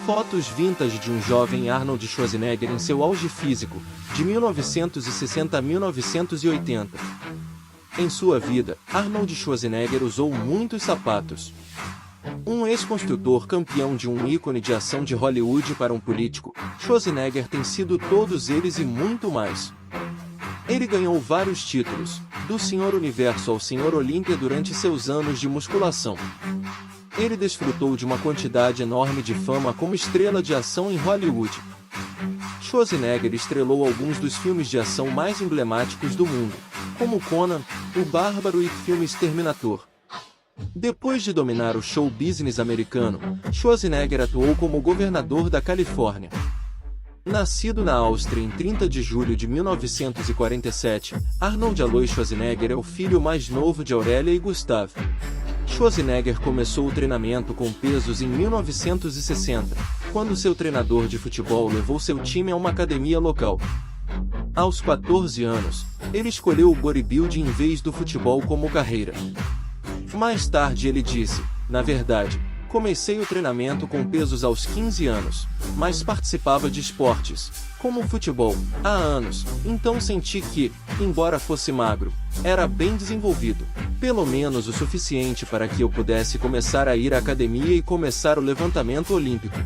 Fotos vintage de um jovem Arnold Schwarzenegger em seu auge físico, de 1960 a 1980. Em sua vida, Arnold Schwarzenegger usou muitos sapatos. Um ex-construtor campeão de um ícone de ação de Hollywood para um político, Schwarzenegger tem sido todos eles e muito mais. Ele ganhou vários títulos, do Senhor Universo ao Senhor Olímpia durante seus anos de musculação. Ele desfrutou de uma quantidade enorme de fama como estrela de ação em Hollywood. Schwarzenegger estrelou alguns dos filmes de ação mais emblemáticos do mundo, como Conan, o Bárbaro e o filme Exterminador. Depois de dominar o show business americano, Schwarzenegger atuou como governador da Califórnia. Nascido na Áustria em 30 de julho de 1947, Arnold Alois Schwarzenegger é o filho mais novo de Aurélia e Gustav. Schwarzenegger começou o treinamento com pesos em 1960, quando seu treinador de futebol levou seu time a uma academia local. Aos 14 anos, ele escolheu o bodybuilding em vez do futebol como carreira. Mais tarde ele disse, na verdade, comecei o treinamento com pesos aos 15 anos, mas participava de esportes, como o futebol, há anos, então senti que, embora fosse magro, era bem desenvolvido, pelo menos o suficiente para que eu pudesse começar a ir à academia e começar o levantamento olímpico.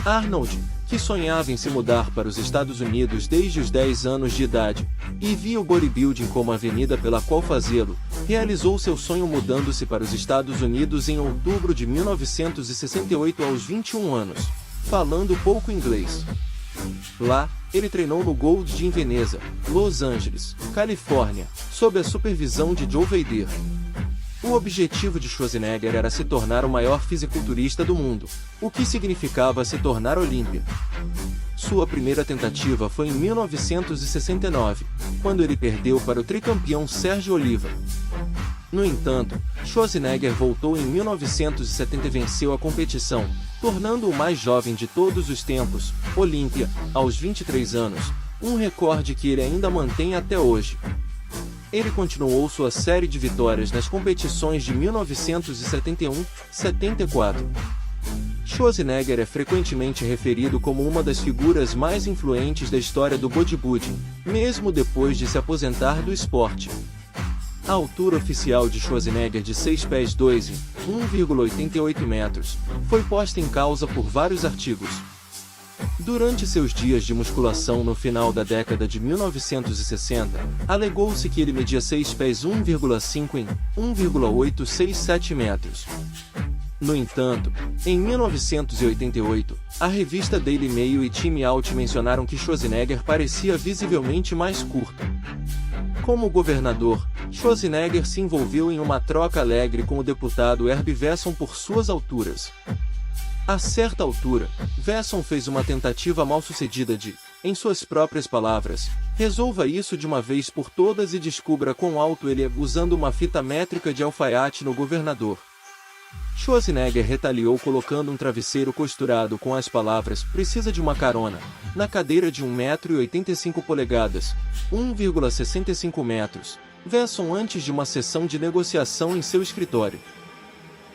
Arnold, que sonhava em se mudar para os Estados Unidos desde os 10 anos de idade, e via o bodybuilding como a avenida pela qual fazê-lo, realizou seu sonho mudando-se para os Estados Unidos em outubro de 1968 aos 21 anos, falando pouco inglês. Lá, ele treinou no Gold Gym Veneza, Los Angeles, Califórnia, sob a supervisão de Joe Vader. O objetivo de Schwarzenegger era se tornar o maior fisiculturista do mundo, o que significava se tornar Olímpia. Sua primeira tentativa foi em 1969, quando ele perdeu para o tricampeão Sérgio Oliva. No entanto, Schwarzenegger voltou em 1970 e venceu a competição, tornando-o o mais jovem de todos os tempos, Olímpia, aos 23 anos, um recorde que ele ainda mantém até hoje. Ele continuou sua série de vitórias nas competições de 1971, 74. Schwarzenegger é frequentemente referido como uma das figuras mais influentes da história do bodybuilding, mesmo depois de se aposentar do esporte. A altura oficial de Schwarzenegger de 6 pés 2 e 1,88 metros foi posta em causa por vários artigos. Durante seus dias de musculação no final da década de 1960, alegou-se que ele media 6 pés 1,5 em 1,867 metros. No entanto, em 1988, a revista Daily Mail e Time Out mencionaram que Schwarzenegger parecia visivelmente mais curto. Como governador, Schwarzenegger se envolveu em uma troca alegre com o deputado Herbie Vesson por suas alturas. A certa altura, Vesson fez uma tentativa mal-sucedida de, em suas próprias palavras, resolva isso de uma vez por todas e descubra quão alto ele é usando uma fita métrica de alfaiate no governador. Schwarzenegger retaliou colocando um travesseiro costurado com as palavras "precisa de uma carona" na cadeira de 1,85 m, 1,65 metros, Vesson antes de uma sessão de negociação em seu escritório.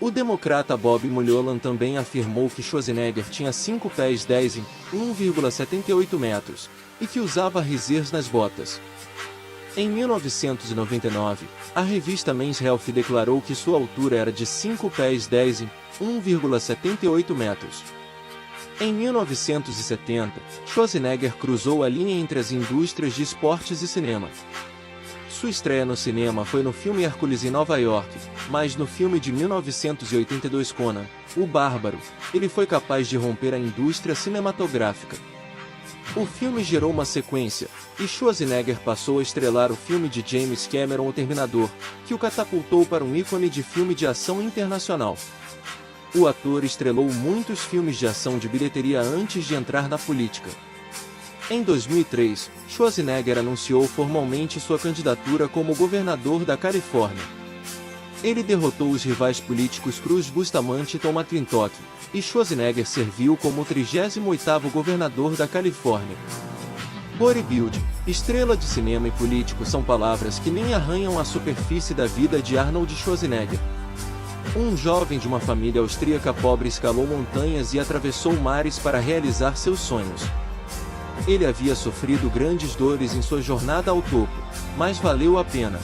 O democrata Bob Mulholland também afirmou que Schwarzenegger tinha 5 pés 10 em 1,78 metros, e que usava risers nas botas. Em 1999, a revista Men's Health declarou que sua altura era de 5 pés 10 em 1,78 metros. Em 1970, Schwarzenegger cruzou a linha entre as indústrias de esportes e cinema. Sua estreia no cinema foi no filme Hércules em Nova York, mas no filme de 1982 Conan, o Bárbaro, ele foi capaz de romper a indústria cinematográfica. O filme gerou uma sequência, e Schwarzenegger passou a estrelar o filme de James Cameron O Terminador, que o catapultou para um ícone de filme de ação internacional. O ator estrelou muitos filmes de ação de bilheteria antes de entrar na política. Em 2003, Schwarzenegger anunciou formalmente sua candidatura como governador da Califórnia. Ele derrotou os rivais políticos Cruz Bustamante e Tom McClintock, e Schwarzenegger serviu como o 38º governador da Califórnia. Bodybuilding, estrela de cinema e político são palavras que nem arranham a superfície da vida de Arnold Schwarzenegger. Um jovem de uma família austríaca pobre escalou montanhas e atravessou mares para realizar seus sonhos. Ele havia sofrido grandes dores em sua jornada ao topo, mas valeu a pena.